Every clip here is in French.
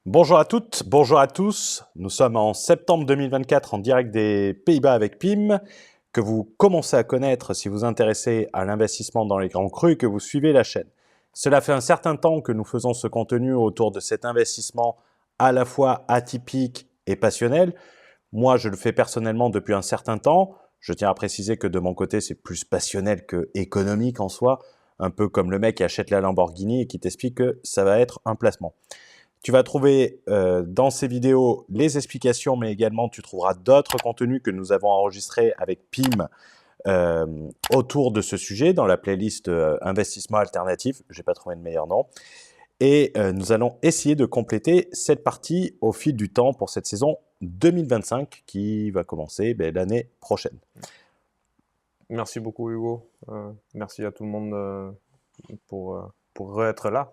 Bonjour à toutes, bonjour à tous. Nous sommes en septembre 2024 en direct des Pays-Bas avec PIM, que vous commencez à connaître si vous vous intéressez à l'investissement dans les grands crus et que vous suivez la chaîne. Cela fait un certain temps que nous faisons ce contenu autour de cet investissement à la fois atypique et passionnel. Moi, je le fais personnellement depuis un certain temps. Je tiens à préciser que de mon côté, c'est plus passionnel que économique en soi, un peu comme le mec qui achète la Lamborghini et qui t'explique que ça va être un placement. Tu vas trouver dans ces vidéos les explications, mais également tu trouveras d'autres contenus que nous avons enregistrés avec PIM euh, autour de ce sujet dans la playlist Investissement alternatif. Je n'ai pas trouvé de meilleur nom. Et nous allons essayer de compléter cette partie au fil du temps pour cette saison 2025 qui va commencer l'année prochaine. Merci beaucoup Hugo. Merci à tout le monde pour être là.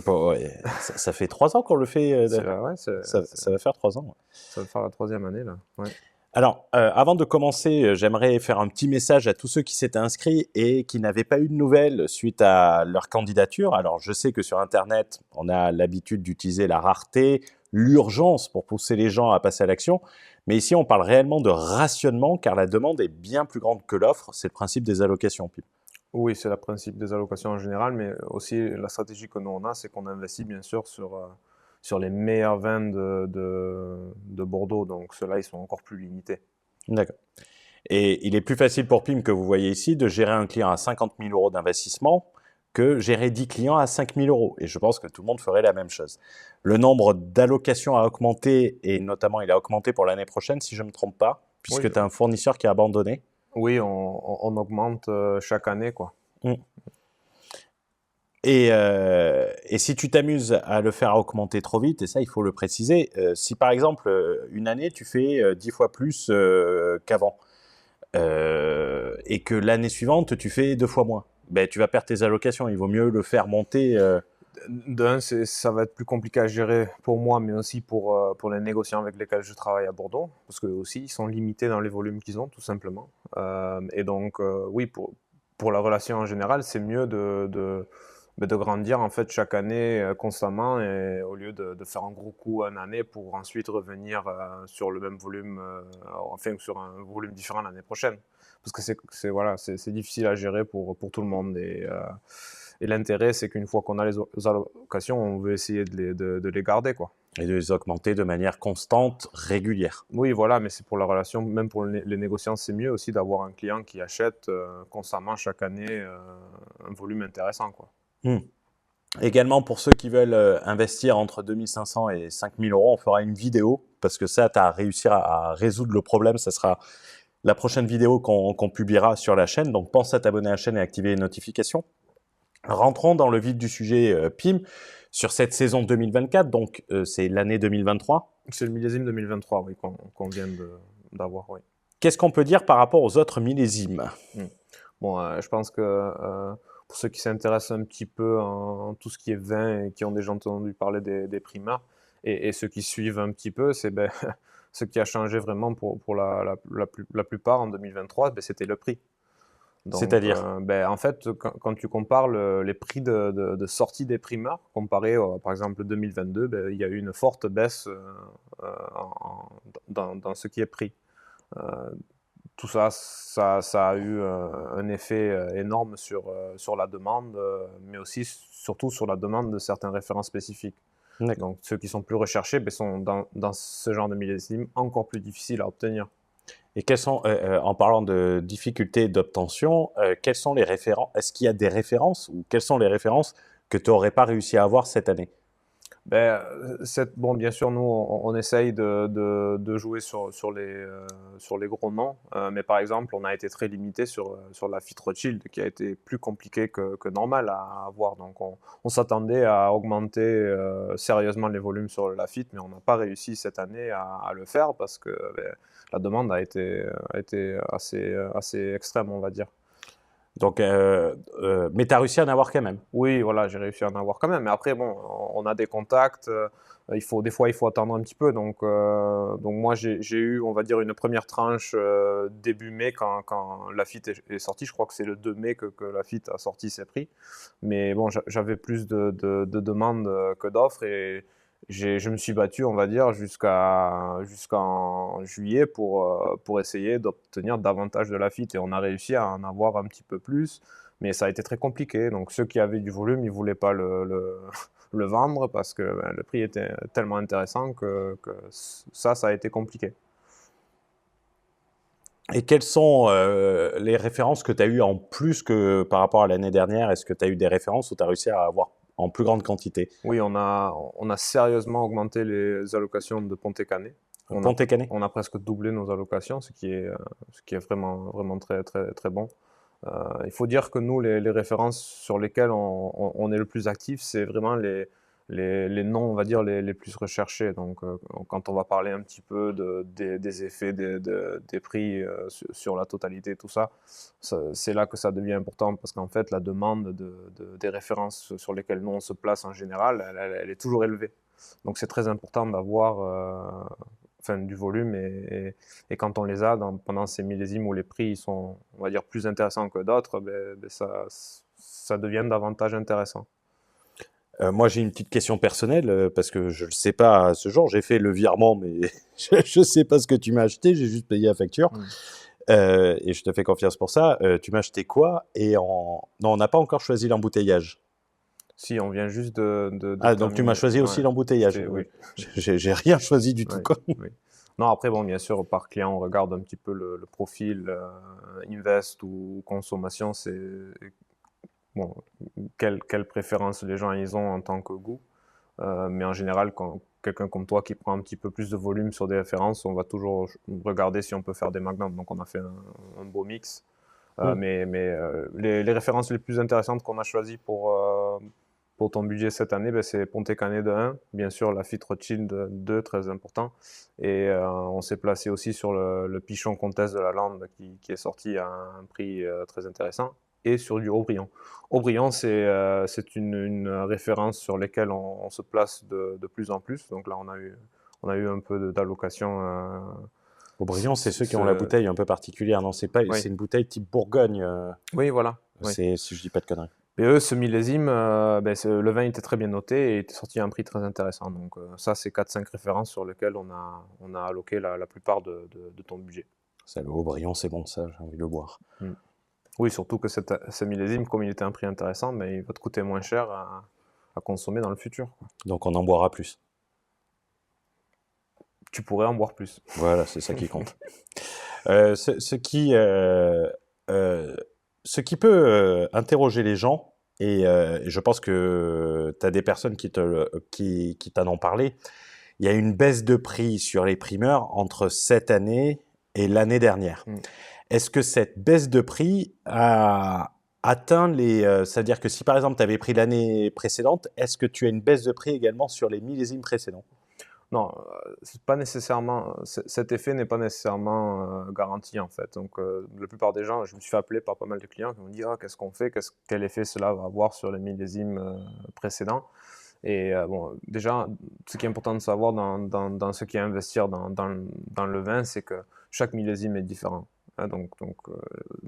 Bon, ouais, ça fait 3 ans qu'on le fait. Ouais, ça va faire 3 ans. Ouais. Ça va faire la troisième année là. Ouais. Alors, avant de commencer, j'aimerais faire un petit message à tous ceux qui s'étaient inscrits et qui n'avaient pas eu de nouvelles suite à leur candidature. Alors, je sais que sur Internet, on a l'habitude d'utiliser la rareté, l'urgence pour pousser les gens à passer à l'action. Mais ici, on parle réellement de rationnement car la demande est bien plus grande que l'offre. C'est le principe des allocations, Pip. Oui, c'est le principe des allocations en général, mais aussi la stratégie que nous on a, c'est qu'on investit bien sûr sur les meilleurs vins de Bordeaux. Donc ceux-là, ils sont encore plus limités. D'accord. Et il est plus facile pour PIM, que vous voyez ici, de gérer un client à 50 000 euros d'investissement que gérer 10 clients à 5 000 euros. Et je pense que tout le monde ferait la même chose. Le nombre d'allocations a augmenté, et notamment il a augmenté pour l'année prochaine, si je ne me trompe pas, Oui, puisque tu as un fournisseur qui a abandonné. oui, on augmente chaque année, quoi. Mm. Et si tu t'amuses à le faire augmenter trop vite, et ça il faut le préciser, si par exemple une année tu fais 10 fois plus qu'avant, et que l'année suivante tu fais 2 fois moins, ben, tu vas perdre tes allocations. Il vaut mieux le faire monter. D'un, ça va être plus compliqué à gérer pour moi, mais aussi pour les négociants avec lesquels je travaille à Bordeaux, parce qu'eux aussi, ils sont limités dans les volumes qu'ils ont, tout simplement. Et donc, oui, pour la relation en général, c'est mieux de grandir en fait chaque année constamment, et au lieu de faire un gros coup une année pour ensuite revenir sur le même volume, enfin sur un volume différent l'année prochaine. Parce que voilà, c'est difficile à gérer pour tout le monde. Et l'intérêt, c'est qu'une fois qu'on a les allocations, on veut essayer de les garder, quoi. Et de les augmenter de manière constante, régulière. Oui, voilà, mais c'est pour la relation, même pour les négociants, c'est mieux aussi d'avoir un client qui achète constamment chaque année un volume intéressant, quoi. Également, pour ceux qui veulent investir entre 2 500 et 5 000 euros, on fera une vidéo, parce que ça, tu as réussi à résoudre le problème. Ça sera la prochaine vidéo qu'on publiera sur la chaîne. Donc, pense à t'abonner à la chaîne et activer les notifications. Rentrons dans le vif du sujet, PIM, sur cette saison 2024. Donc, c'est l'année 2023. C'est le millésime 2023, oui, qu'on vient d'avoir, oui. Qu'est-ce qu'on peut dire par rapport aux autres millésimes? Bon, je pense que pour ceux qui s'intéressent un petit peu en tout ce qui est vin et qui ont déjà entendu parler des primeurs, et ceux qui suivent un petit peu, c'est ce qui a changé vraiment pour la plupart en 2023, c'était le prix. Donc, C'est-à-dire? en fait, quand tu compares les prix de sortie des primeurs, comparé par exemple 2022, il y a eu une forte baisse dans ce qui est pris. Euh, Tout ça a eu un effet énorme sur la demande, mais aussi surtout sur la demande de certaines références spécifiques. Donc ceux qui sont plus recherchés sont dans ce genre de millésime encore plus difficiles à obtenir. Et quels sont, en parlant de difficultés d'obtention, quels sont les référents? Est-ce qu'il y a des références ou quelles sont les références que tu n'aurais pas réussi à avoir cette année? Bon, bien sûr, nous, on essaye de jouer sur les gros noms, mais par exemple, on a été très limité sur la Fit Rothschild, qui a été plus compliqué que normal à avoir. Donc, on s'attendait à augmenter sérieusement les volumes sur la Fit, mais on n'a pas réussi cette année à le faire parce que la demande a été assez extrême, on va dire. Donc, mais tu as réussi à en avoir quand même. Oui, voilà, j'ai réussi à en avoir quand même. Mais après, bon, on a des contacts. Des fois, il faut attendre un petit peu. Donc moi, j'ai eu, on va dire, une première tranche début mai quand Lafite est sorti. Je crois que c'est le 2 mai que Lafite a sorti ses prix. Mais bon, j'avais plus de demandes que d'offres, je me suis battu, on va dire, jusqu'en juillet pour essayer d'obtenir davantage de Lafitte. Et on a réussi à en avoir un petit peu plus, mais ça a été très compliqué. Donc ceux qui avaient du volume, ils ne voulaient pas le vendre parce que le prix était tellement intéressant que ça a été compliqué. Et quelles sont les références que tu as eues en plus que par rapport à l'année dernière? Est-ce que tu as eu des références où tu as réussi à avoir en plus grande quantité? Oui, on a sérieusement augmenté les allocations de Pontet Canet. Pontet Canet? On a presque doublé nos allocations, ce qui est vraiment, vraiment très, très, très bon. Il faut dire que nous, les références sur lesquelles on est le plus actif, c'est vraiment les noms, on va dire, les plus recherchés. Donc, quand on va parler un petit peu des effets des prix sur la totalité, tout ça, c'est là que ça devient important parce qu'en fait, la demande des références sur lesquelles nous, on se place en général, elle est toujours élevée. Donc, c'est très important d'avoir du volume et quand on les a pendant ces millésimes où les prix sont, on va dire, plus intéressants que d'autres, ça devient davantage intéressant. Moi, j'ai une petite question personnelle parce que je ne le sais pas à ce jour. J'ai fait le virement, mais je ne sais pas ce que tu m'as acheté. J'ai juste payé la facture. Et je te fais confiance pour ça. Tu m'as acheté quoi? Non, on n'a pas encore choisi l'embouteillage. Si, on vient juste Ah, donc tu m'as choisi aussi l'embouteillage. Oui. J'ai rien choisi du tout, quoi. Oui. Non, après, bon, bien sûr, par client, on regarde un petit peu le profil invest ou consommation. C'est bon, quelle préférence les gens ils ont en tant que goût. Mais en général, quand quelqu'un comme toi qui prend un petit peu plus de volume sur des références, on va toujours regarder si on peut faire des magnums. Donc, on a fait un beau mix. Mais les références les plus intéressantes qu'on a choisies pour ton budget cette année, c'est Pontet Canet de 1, bien sûr Lafitte Rothschild de 2, très important. Et on s'est placé aussi sur le Pichon Comtesse de la Lande qui est sorti à un prix très intéressant. Et sur du Haut-Brion. Haut-Brion, c'est une référence sur laquelle on se place de plus en plus. Donc là, on a eu un peu d'allocation. Haut-Brion, c'est ceux qui ont la bouteille un peu particulière. Non, c'est une bouteille type Bourgogne. Oui, voilà. Si je dis pas de conneries. Et eux, ce millésime, le vin était très bien noté et était sorti à un prix très intéressant. Donc ça, c'est 4-5 références sur lesquelles on a alloqué la plupart de ton budget. Ça, le Haut-Brion, c'est bon, ça, j'ai envie de le boire. Oui, surtout que ce millésime, comme il était un prix intéressant, il va te coûter moins cher à consommer dans le futur. Donc on en boira plus. Tu pourrais en boire plus. Voilà, c'est ça qui compte. Ce qui peut interroger les gens, et je pense que tu as des personnes qui t'en ont parlé, il y a une baisse de prix sur les primeurs entre cette année et l'année dernière. Est-ce que cette baisse de prix a atteint c'est-à-dire que si par exemple tu avais pris l'année précédente, est-ce que tu as une baisse de prix également sur les millésimes précédents? Non, c'est pas nécessairement, cet effet n'est pas nécessairement garanti en fait. Donc la plupart des gens, je me suis fait appeler par pas mal de clients qui m'ont dit qu'est-ce qu'on fait, quel effet cela va avoir sur les millésimes précédents. Et bon, déjà, ce qui est important de savoir dans ce qui est investir dans le vin, c'est que chaque millésime est différent. Donc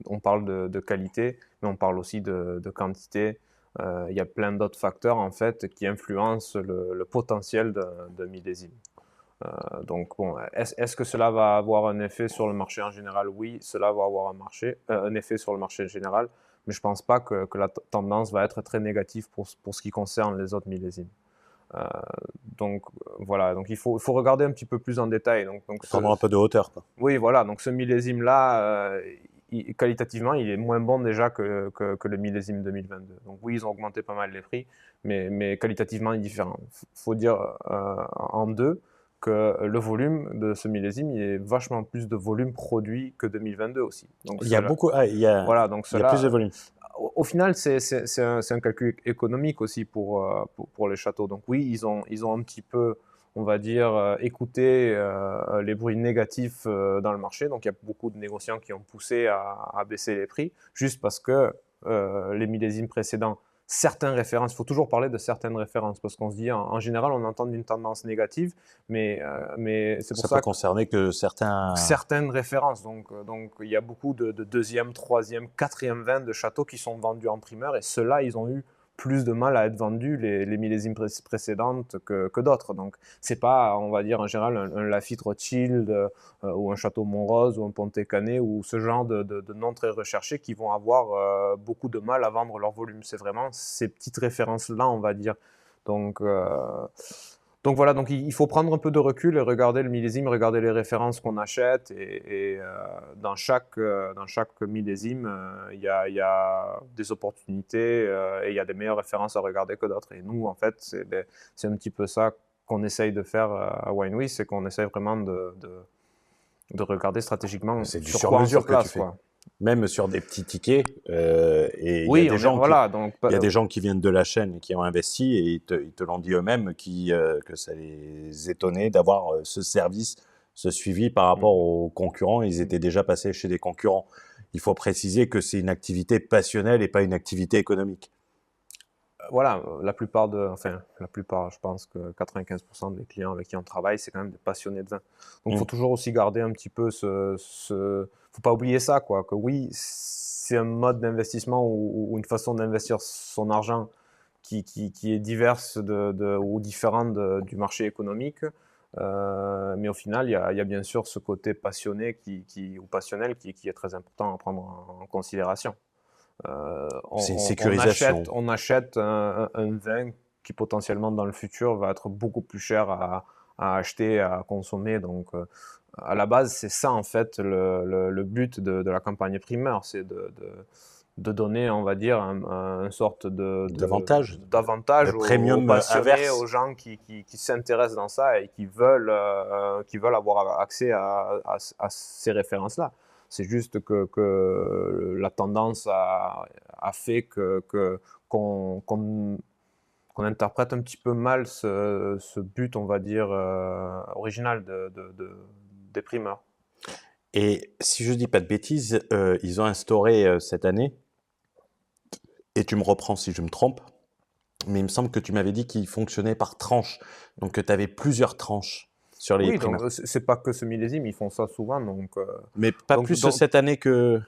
on parle de qualité, mais on parle aussi de quantité. Il y a plein d'autres facteurs en fait qui influencent le potentiel de millésime. Donc bon, est-ce que cela va avoir un effet sur le marché en général? Oui, cela va avoir un effet sur le marché en général, mais je ne pense pas que la tendance va être très négative pour ce qui concerne les autres millésimes. Donc voilà, donc il faut regarder un petit peu plus en détail. Donc prendre un peu de hauteur, quoi. Oui, voilà, donc ce millésime-là, qualitativement, il est moins bon déjà que le millésime 2022. Donc oui, ils ont augmenté pas mal les prix, mais qualitativement, il est différent. Il faut dire en deux que le volume de ce millésime, il y a vachement plus de volume produit que 2022 aussi. Donc il y a beaucoup, il y a plus de volume. Au final, c'est un calcul économique aussi pour les châteaux. Donc oui, ils ont un petit peu, on va dire, écouté les bruits négatifs dans le marché. Donc il y a beaucoup de négociants qui ont poussé à baisser les prix, juste parce que les millésimes précédents, certaines références, il faut toujours parler de certaines références, parce qu'on se dit, en général, on entend une tendance négative, mais c'est pour ça peut concerner que certaines références. Donc il y a beaucoup de deuxième, troisième, quatrième vins de châteaux qui sont vendus en primeur, et ceux-là, ils ont eu plus de mal à être vendus les millésimes précédentes que d'autres. Donc, c'est pas, on va dire, en général, un Lafite Rothschild ou un Château Montrose ou un Pontet Canet ou ce genre de noms très recherchés qui vont avoir beaucoup de mal à vendre leur volume. C'est vraiment ces petites références-là, on va dire. Donc voilà, donc il faut prendre un peu de recul et regarder le millésime, regarder les références qu'on achète. Et dans chaque millésime, il y a des opportunités et il y a des meilleures références à regarder que d'autres. Et nous, en fait, c'est un petit peu ça qu'on essaye de faire à WineWith, c'est qu'on essaye vraiment de regarder stratégiquement C'est du sur quoi on se sur-mesure que tu place, fais. quoi. Même sur des petits tickets. Et il y a Oui, des gens voilà, donc il y a des gens qui viennent de la chaîne et qui ont investi et ils te l'ont dit eux-mêmes que ça les étonnait d'avoir ce service, ce suivi par rapport aux concurrents. Ils étaient déjà passés chez des concurrents. Il faut préciser que c'est une activité passionnelle et pas une activité économique. voilà, la plupart, je pense que 95% des clients avec qui on travaille, c'est quand même des passionnés de vin. Donc, il faut toujours aussi garder un petit peu faut pas oublier ça, quoi, que oui, c'est un mode d'investissement ou une façon d'investir son argent qui est diverse ou différente du marché économique. Mais au final, il y a bien sûr ce côté passionné ou passionnel qui est très important à prendre en considération. C'est une sécurisation. On achète un vin qui potentiellement dans le futur va être beaucoup plus cher à acheter, à consommer. Donc à la base, c'est ça en fait le but de la campagne primeur, c'est de donner, on va dire, un sorte d'avantage aux premium passionnés, inverse. aux gens qui s'intéressent dans ça et qui veulent avoir accès à ces références-là. C'est juste que la tendance a fait qu'on interprète un petit peu mal ce but, on va dire, original des primeurs. Et si je dis pas de bêtises, ils ont instauré cette année, et tu me reprends si je me trompe, mais il me semble que tu m'avais dit qu'il fonctionnait par tranche, donc que tu avais plusieurs tranches sur les Oui, donc primeurs. c'est pas que ce millésime, ils font ça souvent. Mais pas plus Donc, cette année que...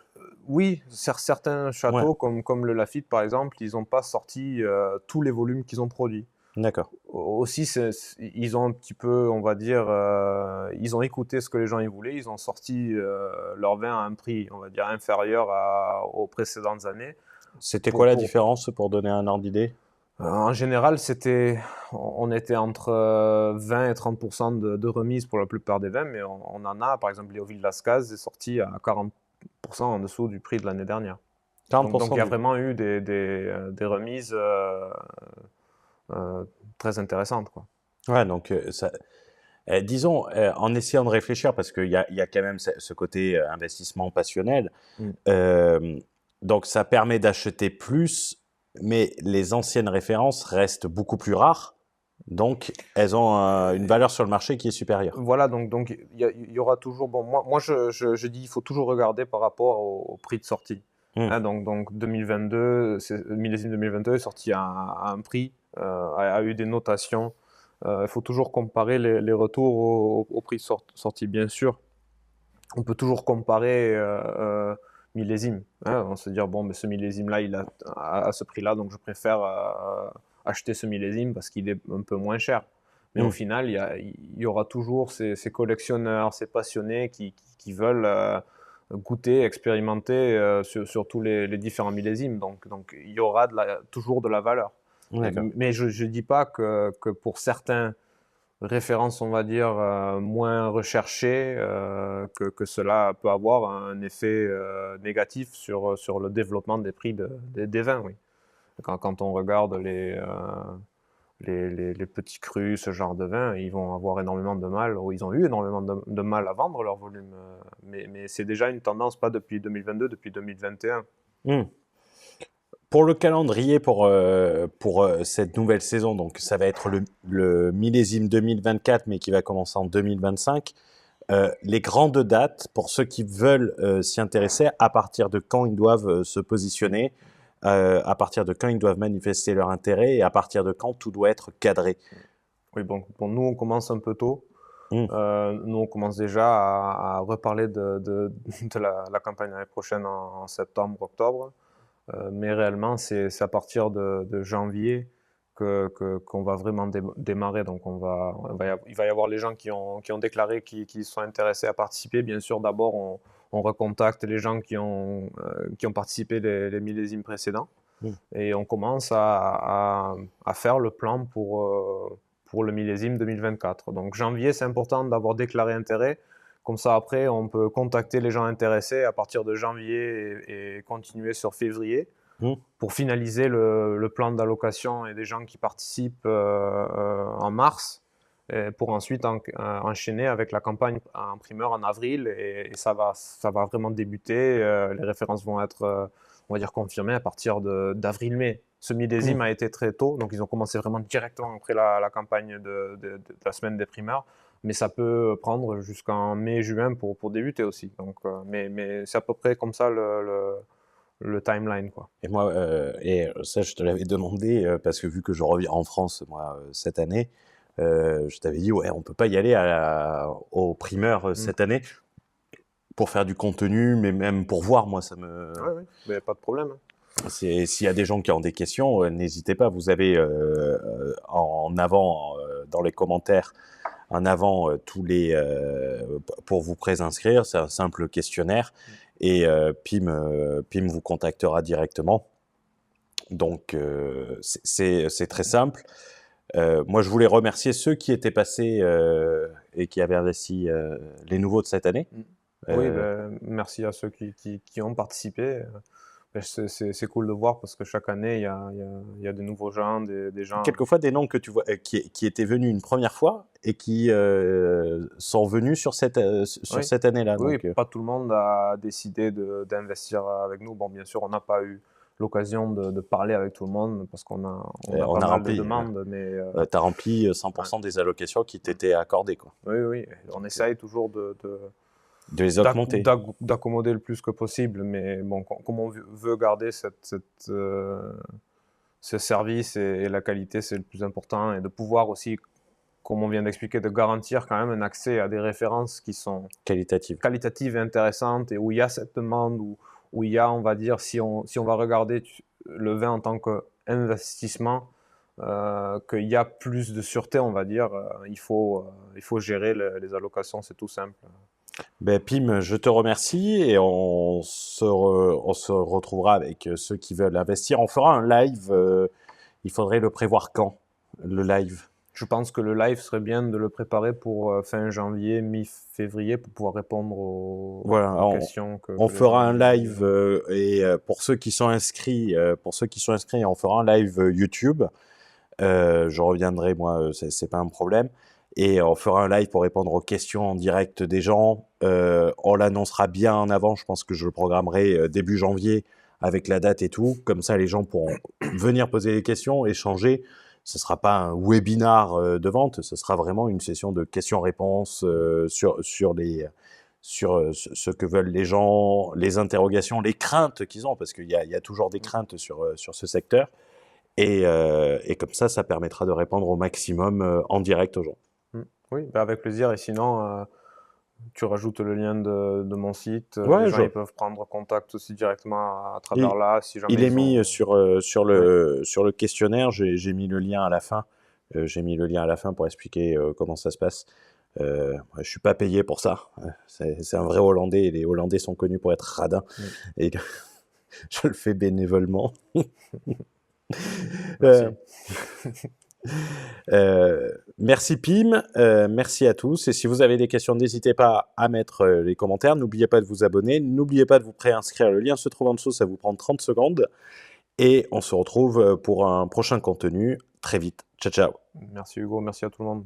oui, certains Ouais, châteaux, comme le Lafite par exemple, ils n'ont pas sorti tous les volumes qu'ils ont produits. d'accord. Aussi, ils ont un petit peu, on va dire, ils ont écouté ce que les gens y voulaient, ils ont sorti leur vin à un prix, on va dire, inférieur aux précédentes années. C'était quoi Pour, la pour, différence pour donner un ordre d'idée? en général, on était entre 20 et 30% de remise pour la plupart des vins, mais on en a, par exemple, Léoville Lascaz est sorti à 40% en dessous du prix de l'année dernière. Donc il 40% y a du... vraiment eu des remises très intéressantes, quoi. Ouais, donc ça... disons, en essayant de réfléchir, parce il y a quand même ce côté investissement passionnel, Mm. euh, donc ça permet d'acheter plus, mais les anciennes références restent beaucoup plus rares, donc elles ont une valeur sur le marché qui est supérieure. Voilà, donc il y aura toujours. Bon, moi je dis il faut toujours regarder par rapport au prix de sortie. Hmm. Hein, donc 2022, millésime 2022 est sorti à un prix, a eu des notations. Il faut toujours comparer les retours au prix de sortie, bien sûr. On peut toujours comparer millésime. Hein, on se dire, bon, mais ce millésime-là, il a à ce prix-là, donc je préfère acheter ce millésime parce qu'il est un peu moins cher. Mais au Hmm. final, il y aura toujours ces collectionneurs, ces passionnés qui veulent goûter, expérimenter sur tous les différents millésimes. Donc il y aura toujours de la valeur. D'accord. Mais je ne dis pas que pour certains références, on va dire, moins recherchées, que cela peut avoir un effet négatif sur le développement des prix des vins, oui. Quand on regarde les petits crus, ce genre de vins, ils vont avoir énormément de mal, ou ils ont eu énormément de mal à vendre leur volume. Mais c'est déjà une tendance, pas depuis 2022, depuis 2021. Hmm. Pour le calendrier pour cette nouvelle saison, donc ça va être le millésime 2024, mais qui va commencer en 2025. Les grandes dates, pour ceux qui veulent s'y intéresser, à partir de quand ils doivent se positionner, à partir de quand ils doivent manifester leur intérêt et à partir de quand tout doit être cadré. Oui, bon, nous, on commence un peu tôt. Hmm. Nous, on commence déjà à reparler de la campagne l'année prochaine en septembre, octobre. Mais réellement, c'est à partir de janvier qu'on va vraiment démarrer. Donc il va y avoir les gens qui ont déclaré qui sont intéressés à participer. Bien sûr, d'abord, on recontacte les gens qui ont participé les millésimes précédents. Mm. Et on commence à faire le plan pour le millésime 2024. Donc janvier, c'est important d'avoir déclaré intérêt. Comme ça, après, on peut contacter les gens intéressés à partir de janvier et continuer sur février pour finaliser le plan d'allocation et des gens qui participent en mars, pour ensuite enchaîner avec la campagne en primeur en avril. Et ça va vraiment débuter. Les références vont être, on va dire, confirmées à partir d'avril-mai. Ce millésime a été très tôt, donc ils ont commencé vraiment directement après la campagne de la semaine des primeurs. Mais ça peut prendre jusqu'en mai-juin pour débuter aussi. Donc, mais c'est à peu près comme ça le timeline, quoi. Et moi, ça, je te l'avais demandé parce que vu que je reviens en France, moi, cette année, je t'avais dit, ouais, on peut pas y aller aux primeurs cette année pour faire du contenu, mais même pour voir, moi, ça me... Oui, mais pas de problème. S'il y a des gens qui ont des questions, n'hésitez pas. Vous avez en avant, dans les commentaires, en avant pour vous préinscrire. C'est un simple questionnaire et Pim vous contactera directement. Donc, c'est très simple. Moi, je voulais remercier ceux qui étaient passés et qui avaient investi, les nouveaux de cette année. Oui, merci à ceux qui ont participé. C'est cool de voir parce que chaque année, il y a de nouveaux gens, des gens... Quelquefois, des noms que tu vois, qui étaient venus une première fois et qui sont venus sur cette année-là. Oui, donc, pas tout le monde a décidé d'investir avec nous. Bon, bien sûr, on n'a pas eu l'occasion de parler avec tout le monde parce qu'on a pas mal rempli, de demandes. Mais tu as rempli 100% des allocations qui t'étaient accordées, quoi. oui, on essaye toujours de les augmenter. D'accommoder le plus que possible. Mais bon, comme on veut garder ce service et la qualité, c'est le plus important. Et de pouvoir aussi, comme on vient d'expliquer, de garantir quand même un accès à des références qui sont qualitatives et intéressantes, et où il y a cette demande, où il y a, on va dire, si on va regarder le vin en tant qu'investissement, qu'il y a plus de sûreté, on va dire. Il faut gérer les allocations, c'est tout simple. Pim, je te remercie et on se retrouvera avec ceux qui veulent investir. On fera un live. Il faudrait le prévoir quand, le live? Je pense que le live serait bien de le préparer pour fin janvier, mi-février, pour pouvoir répondre aux questions. On fera un live et pour ceux qui sont inscrits, on fera un live YouTube. Je reviendrai, moi, c'est pas un problème. Et on fera un live pour répondre aux questions en direct des gens. On l'annoncera bien en avant. Je pense que je le programmerai début janvier avec la date et tout. Comme ça, les gens pourront venir poser des questions, échanger. Ce ne sera pas un webinar de vente. Ce sera vraiment une session de questions-réponses sur ce que veulent les gens, les interrogations, les craintes qu'ils ont, parce qu'il y a toujours des craintes sur ce secteur. Et comme ça permettra de répondre au maximum en direct aux gens. Oui, avec plaisir. Et sinon, tu rajoutes le lien de mon site. Ouais, les gens ils peuvent prendre contact aussi directement à travers là. Si jamais il est mis sur le questionnaire. J'ai mis le lien à la fin. J'ai mis le lien à la fin pour expliquer comment ça se passe. Je suis pas payé pour ça. C'est un vrai Hollandais et les Hollandais sont connus pour être radins. Et je le fais bénévolement. Merci Pim, merci à tous. Et si vous avez des questions, n'hésitez pas à mettre les commentaires. N'oubliez pas de vous abonner. N'oubliez pas de vous préinscrire. Le lien se trouve en dessous, ça vous prend 30 secondes. Et on se retrouve pour un prochain contenu très vite. Ciao, ciao. Merci Hugo, merci à tout le monde.